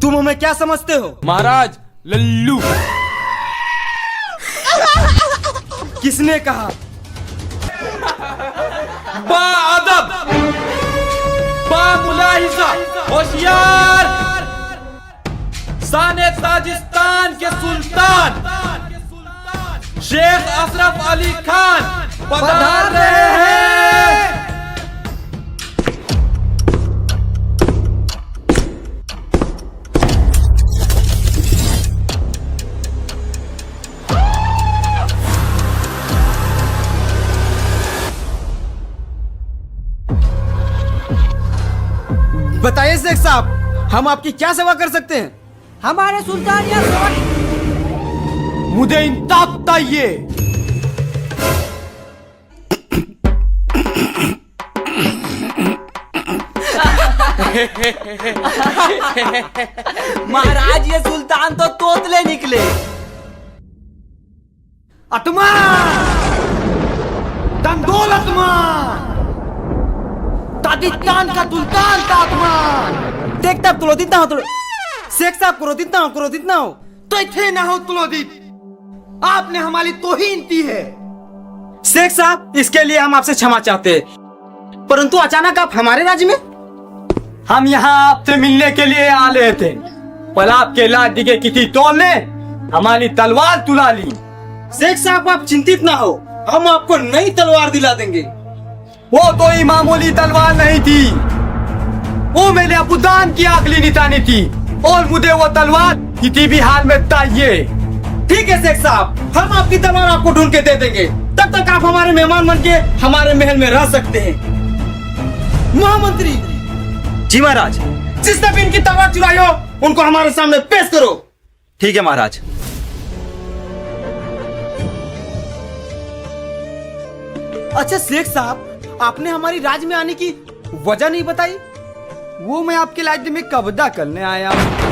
तुम हमें क्या समझते हो? महाराज लल्लू। किसने कहा? बाअदब, बामुलाहिजा, होशियार, शान ताजिस्तान के सुल्तान शेख अशरफ अली खान पधार रहे हैं। बताइए शेख साहब, हम आपकी क्या सेवा कर सकते हैं? हमारे सुल्तान या मुझे इंसाफ चाहिए। महाराज ये सुल्तान तो तोतले निकले। अतमान, दंदोल अतमान, ताजिस्तान का सुल्तान का अतमान। देखता अब तुलोदित ना हो, तुलो शेख साहब क्रोधित ना हो, क्रोधित ना हो। तो इथे ना हो तुलोदित, आपने हमारी तौहीन की है। शेख साहब इसके लिए हम आपसे क्षमा चाहते हैं, परंतु अचानक आप हमारे राज्य में? हम यहाँ आपसे मिलने के लिए आ रहे थे, पर आपके लाठी के किसी टोल ने हमारी तलवार तुला ली। शेख साहब आप चिंतित ना हो, हम आपको नई तलवार दिला देंगे। वो तो ही मामूली तलवार नहीं थी, वो मेरे अबूजान की आखिरी निशानी थी, और मुझे वो तलवार किसी भी हाल में चाहिए। ठीक है शेख साहब, हम आपकी तलवार आपको ढूंढ के दे देंगे। तब तक आप हमारे मेहमान बन के हमारे महल में रह सकते हैं। महामंत्री जी महाराज। जिसने भी इनकी तलवार चुराई हो उनको हमारे सामने पेश करो। ठीक है महाराज। अच्छा शेख साहब, आपने हमारी राज्य में आने की वजह नहीं बताई। वो मैं आपके राज्य में कब्जा करने आया हूँ।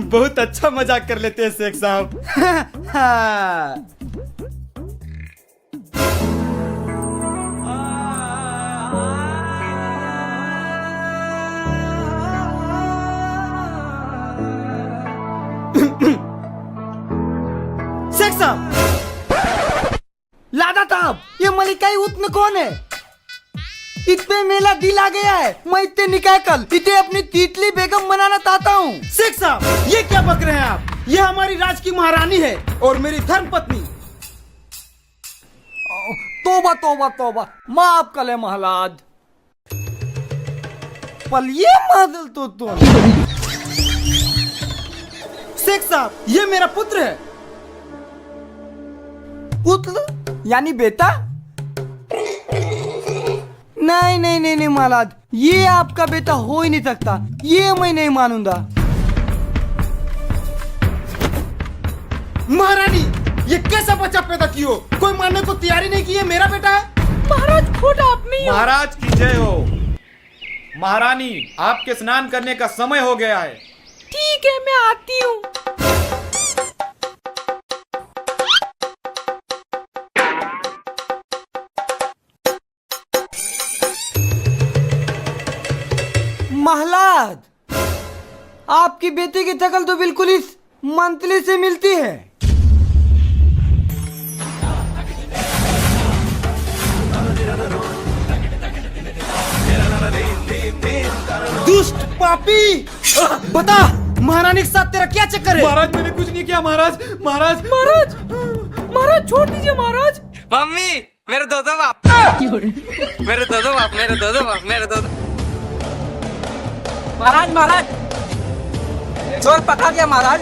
बहुत अच्छा मजाक कर लेते हैं शेख साहब। शेख साहब, लादा साहब, ये मलिकाई उतन कौन है? इतने मेला दिल आ गया है, मैं इतने निकाह कल इतने अपनी तीतली बेगम बनाना चाहता हूँ। शेख साहब ये क्या बक रहे हैं आप? ये हमारी राज की महारानी है और मेरी धर्म पत्नी। तोबा तोबा तोबा, माफ कर ले महाराज। पल ये मादल तो शेख साहब ये मेरा पुत्र है। पुत्र यानी बेटा? नहीं नहीं नहीं नहीं महाराज, ये आपका बेटा हो ही नहीं सकता, ये मैं नहीं मानूंगा। महारानी ये कैसा बच्चा पैदा कियो? कोई मानने को तैयारी नहीं की है मेरा बेटा है। महाराज खोटा आप नहीं हो। महाराज की जय हो। महारानी आपके स्नान करने का समय हो गया है। ठीक है मैं आती हूँ। महाराज, आपकी बेटी की शकल तो बिल्कुल इस मंत्री से मिलती है। दुष्ट पापी, बता महारानी के साथ तेरा क्या चक्कर है? महाराज मैंने कुछ नहीं किया। महाराज महाराज महाराज महाराज छोड़ दीजिए महाराज। मम्मी मेरे दो बाप, मेरे दो बाप, मेरे दो बाप, मेरे दो। महाराज महाराज चोर पकड़ा गया महाराज।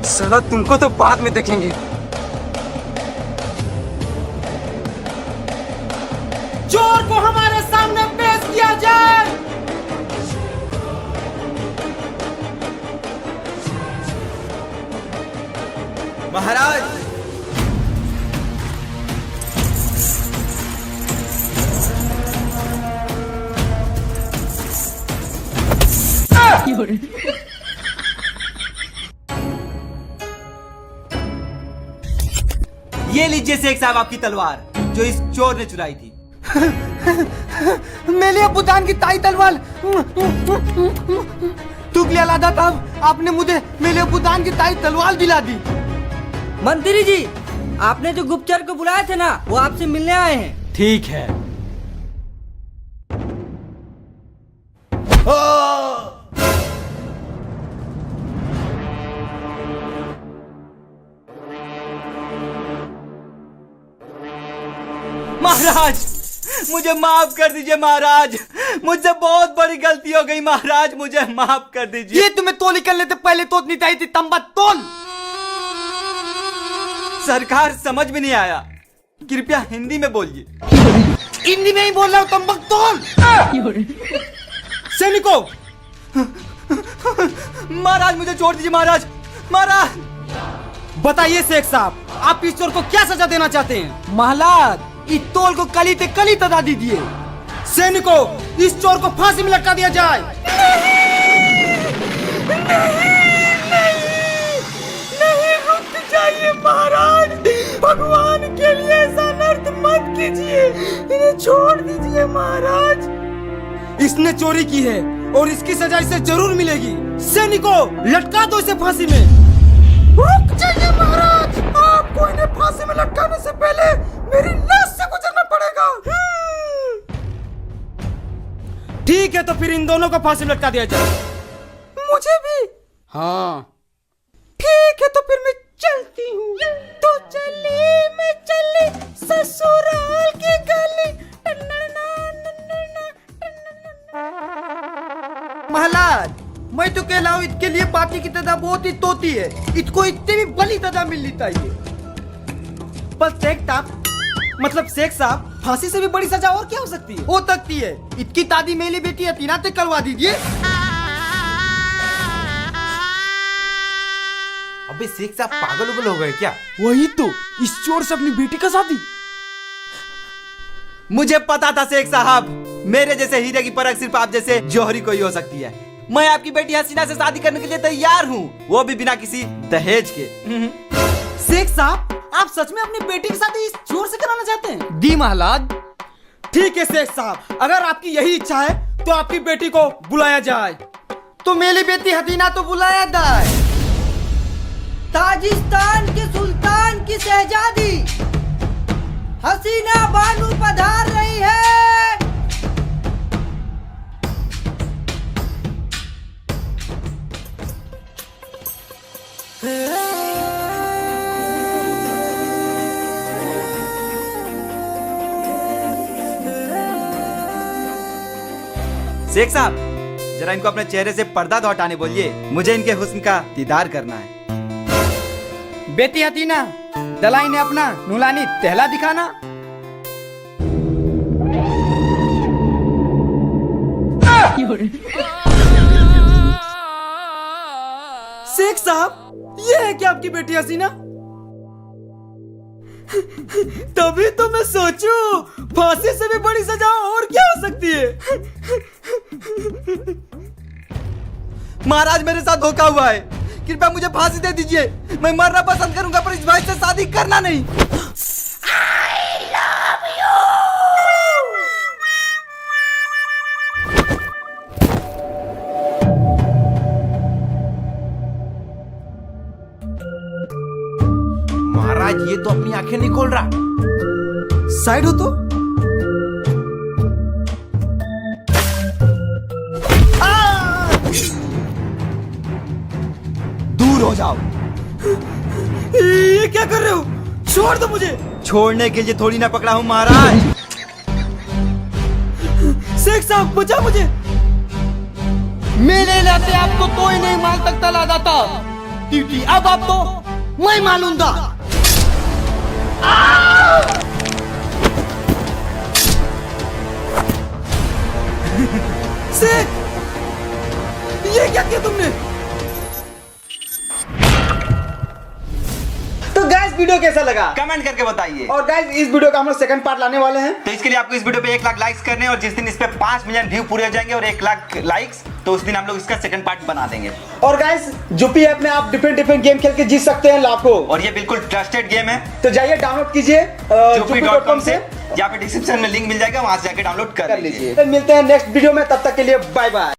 चलो तुमको तो बाद में देखेंगे। चोर को हमारे सामने पेश किया जाए। महाराज ये लीजिए शेख साहब आपकी तलवार। जो इस चोर ने चुराई थी। मेरे अबूजान की ताई तलवार तुगलिया लादा था। आपने मुझे मेरे अबूजान की ताई तलवार दिला दी। मंत्री जी, आपने जो गुप्तचर को बुलाया थे ना, वो आपसे मिलने आए हैं। ठीक है। महाराज, मुझे माफ कर दीजिए महाराज, मुझसे बहुत बड़ी गलती हो गई महाराज, मुझे माफ कर दीजिए। ये तुम्हें तो निकलने से पहले तो नहीं चाहिए थी तंबा तोल। सरकार समझ में नहीं आया, कृपया हिंदी में बोलिए। हिंदी में ही बोल रहा हूँ, तंबा तोल। सैनिकों, महाराज मुझे छोड़ दीजिए महाराज। महाराज बताइए शेख साहब, आप इस चोर को क्या सजा देना चाहते हैं? महलाद, इस तोल को कली ते कली तदा दीजिए। सैनिकों, इस चोर को फांसी में लटका दिया जाए। नहीं रुक जाइए महाराज, भगवान के लिए ऐसा नर्क मत कीजिए, इन्हें छोड़ दीजिए महाराज। इसने चोरी की है और इसकी सजा इसे जरूर मिलेगी। सैनिकों, लटका दो इसे फांसी में। रुक जाइए महाराज, आपको इन्हें फांसी में लटकाने से पहले मेरी लाश से गुजरना पड़ेगा। ठीक है, तो फिर इन दोनों को फांसी में लटका दिया जाए। मुझे भी? हाँ ठीक है, तो फिर मैं चलती हूँ। तो चली मैं चली ससुराल की गली। महलाद, मैं तो कहलाऊं इसके लिए पार्टी की तदा बहुत ही तोती है, इसको इतनी भी बली तदा मिलनी चाहिए। पर शेख साहब, मतलब शेख साहब, फांसी से भी बड़ी सजा और क्या हो सकती है? हो सकती है, इसकी दादी मेरी बेटी हतीना से करवा दीजिए। अबे शेख साहब पागल उगल हो गए क्या? वही तो, इस चोर से अपनी बेटी का शादी। मुझे पता था शेख साहब, मेरे जैसे हीरे की परख सिर्फ आप जैसे जौहरी को ही हो सकती है। मैं आपकी बेटी हसीना से शादी करने के लिए तैयार हूँ, वो भी बिना किसी दहेज के। शेख साहब, आप सच में अपनी बेटी की शादी इस चोर से कराना चाहते हैं? दी महलाद। ठीक है शेख साहब, अगर आपकी यही इच्छा है तो आपकी बेटी को बुलाया जाए। तो मेरी बेटी हसीना तो बुलाया जाए। ताजिस्तान के सुल्तान की शहजादी हसीना बानू पधार रही है। शेख साहब, जरा इनको अपने चेहरे से पर्दा तो हटाने बोलिए, मुझे इनके हुस्न का दीदार करना है। बेटी हसीना, दलाई ने अपना नुलानी टहला दिखाना। शेख साहब, ये है क्या आपकी बेटी हसीना? तभी तो मैं सोचूं, फांसी से भी बड़ी सजा और क्या हो सकती है? महाराज मेरे साथ धोखा हुआ है, कृपया मुझे फांसी दे दीजिए। मैं मरना पसंद करूंगा पर इस भाई से शादी करना नहीं। महाराज ये तो अपनी आंखें नहीं खोल रहा। साइड हो तो। दूर हो जाओ। ये क्या कर रहे हो? छोड़ दो मुझे। छोड़ने के लिए थोड़ी ना पकड़ा हूँ महाराज। शेख साहब, बचा मुझे। मेरे लाते आपको कोई नहीं मार सकता लादा था। ड्यूटी अब आप तो मैं मालूंगा। शेख, ये क्या किया तुमने? तो गाइस, वीडियो कैसा लगा? लगा कमेंट करके बताइए। और गाइस इस वीडियो का हम लोग सेकंड पार्ट लाने वाले हैं। तो इसके लिए आपको इस वीडियो पे 1 लाख लाइक्स करने हैं और जिस दिन इस पे 5 मिलियन व्यू पूरे हो जाएंगे और 1 लाख लाइक्स तो उस दिन हम लोग इसका सेकंड पार्ट बना देंगे। और गाइस जुपी ऐप में आप डिफरेंट गेम खेल के जीत सकते हैं लाखों। और ये बिल्कुल ट्रस्टेड गेम है, तो जाइए डाउनलोड कीजिए jupi.com से या फिर डिस्क्रिप्शन में लिंक मिल जाएगा, वहां से जाके डाउनलोड कर लीजिए। मिलते हैं नेक्स्ट वीडियो में, तब तक के लिए बाय बाय।